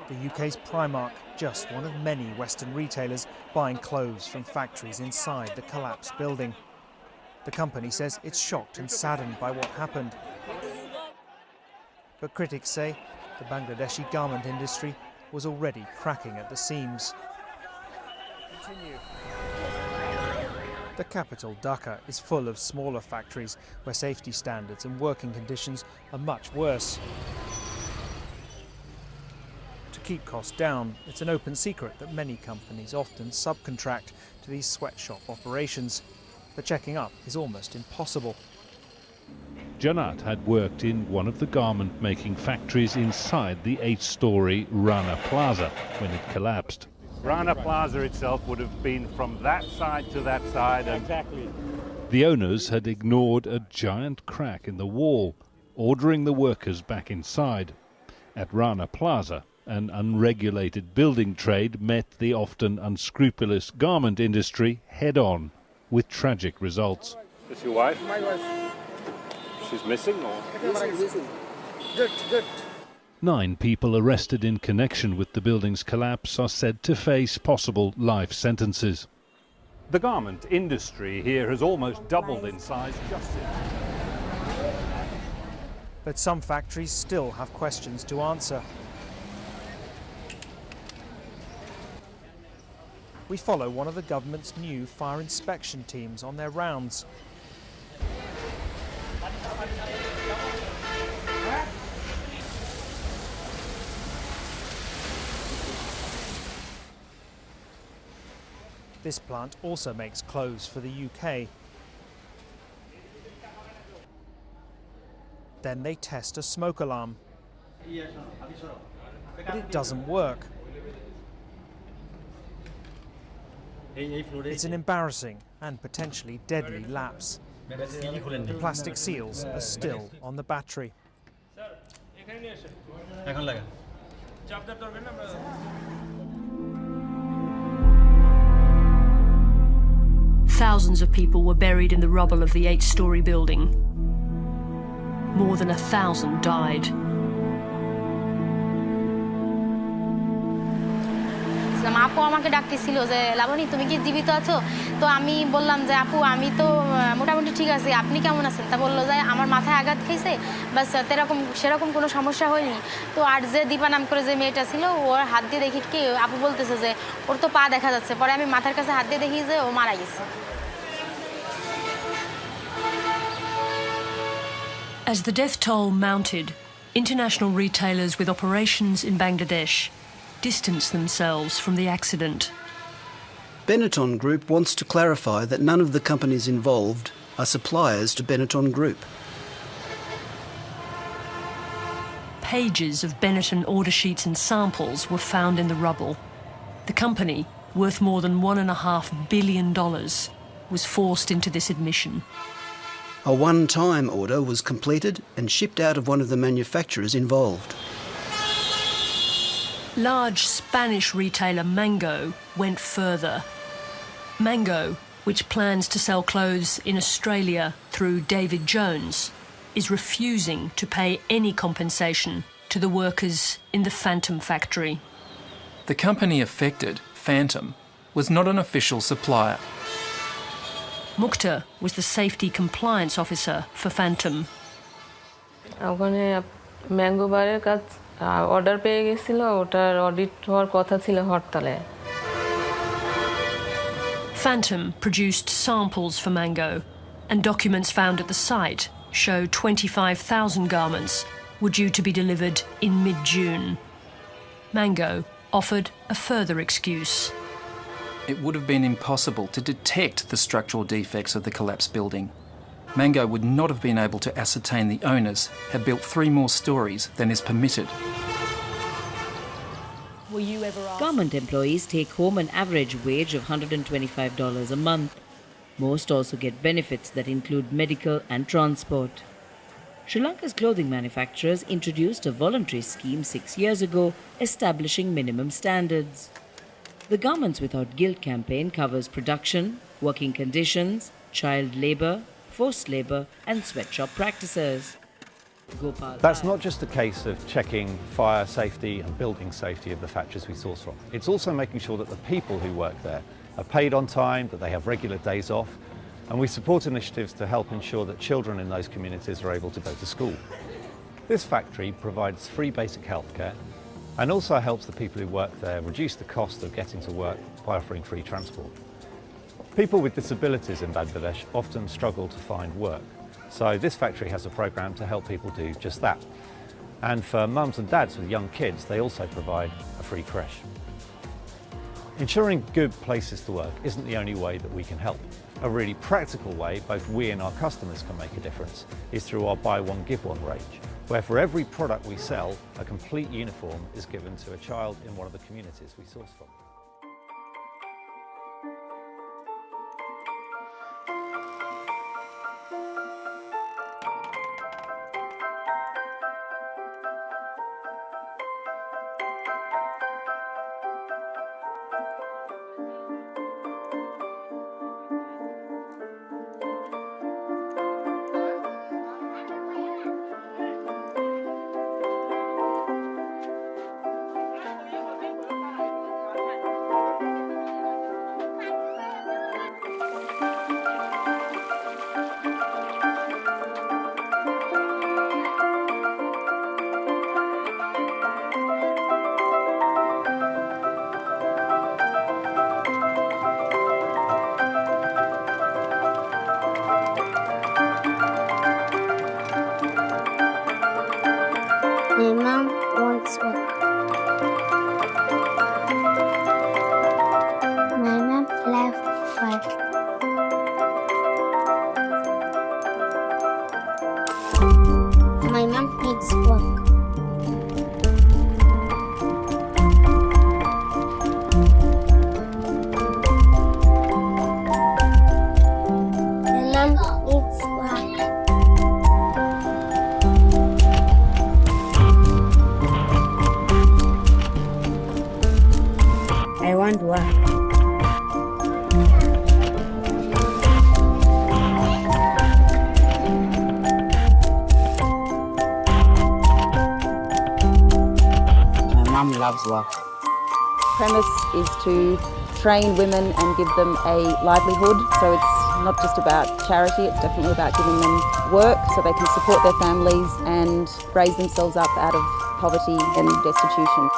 The UK's Primark, just one of many Western retailers buying clothes from factories inside the collapsed building. The company says it's shocked and saddened by what happened. But critics say the Bangladeshi garment industry was already cracking at the seams. The capital, Dhaka, is full of smaller factories where safety standards and working conditions are much worse. To keep costs down, it's an open secret that many companies often subcontract to these sweatshop operations. But checking up is almost impossible. Janat had worked in one of the garment-making factories inside the 8-storey Rana Plaza when it collapsed. Rana Plaza itself would have been from that side to that side. Exactly. The owners had ignored a giant crack in the wall, ordering the workers back inside. At Rana Plaza, an unregulated building trade met the often unscrupulous garment industry head-on, with tragic results. Is your wife? My wife. She's missing or? Missing. Good. 9 people arrested in connection with the building's collapse are said to face possible life sentences. The garment industry here has almost doubled in size just since. But some factories still have questions to answer. We follow one of the government's new fire inspection teams on their rounds. This plant also makes clothes for the UK. Then they test a smoke alarm. But it doesn't work. It's an embarrassing and potentially deadly lapse. The plastic seals are still on the battery. Thousands of people were buried in the rubble of the 8-storey building. More than 1,000 died. আপু আমাকে ডাকতেছিল যে লাবণী তুমি কি জীবিত আছো তো আমি বললাম যে আপু আমি তো মোটামুটি ঠিক আছি আপনি কেমন আছেন তা বললো যে আমার মাথায় আঘাত খেয়েছে বাস সেরকম কোনো সমস্যা হয়নি তো আর যে দীপা নাম করে যে মেয়েটা ছিল ওর হাত দিয়ে দেখি কি আপু বলতেছে যে ওর তো পা দেখা যাচ্ছে পরে আমি মাথার কাছে হাত দিয়ে দেখি যে ও মারা গেছে As the death toll mounted, international retailers with operations in Bangladesh distanced themselves from the accident. Benetton Group wants to clarify that none of the companies involved are suppliers to Benetton Group. Pages of Benetton order sheets and samples were found in the rubble. The company, worth more than $1.5 billion, was forced into this admission. A one-time order was completed and shipped out of one of the manufacturers involved. Large Spanish retailer Mango went further. Mango, which plans to sell clothes in Australia through David Jones, is refusing to pay any compensation to the workers in the Phantom factory. The company affected, Phantom, was not an official supplier. Mukhtar was the safety compliance officer for Phantom. ওখানে mango বারের কাজ order পেয়ে গেছিল ওটার audit হওয়ার কথা ছিল হরতালে Phantom produced samples for Mango, and documents found at the site show 25,000 garments were due to be delivered in mid-June. Mango offered a further excuse. It would have been impossible to detect the structural defects of the collapsed building. Mango would not have been able to ascertain the owners had built 3 more stories than is permitted. Government employees take home an average wage of $125 a month. Most also get benefits that include medical and transport. Sri Lanka's clothing manufacturers introduced a voluntary scheme 6 years ago, establishing minimum standards. The Garments Without Guilt campaign covers production, working conditions, child labour, forced labour and sweatshop practices. Gopal. That's not just a case of checking fire safety and building safety of the factories we source from. It's also making sure that the people who work there are paid on time, that they have regular days off, and we support initiatives to help ensure that children in those communities are able to go to school. This factory provides free basic healthcare and also helps the people who work there reduce the cost of getting to work by offering free transport. People with disabilities in Bangladesh often struggle to find work, so this factory has a programme to help people do just that. And for mums and dads with young kids, they also provide a free creche. Ensuring good places to work isn't the only way that we can help. A really practical way both we and our customers can make a difference is through our Buy One Give One range, where for every product we sell, a complete uniform is given to a child in one of the communities we source from. My mom wants work. My mom left work. My mom needs work. My mom needs work. I want work. My mum loves work. Premise is to train women and give them a livelihood, so it's not just about charity, it's definitely about giving them work so they can support their families and raise themselves up out of poverty and destitution.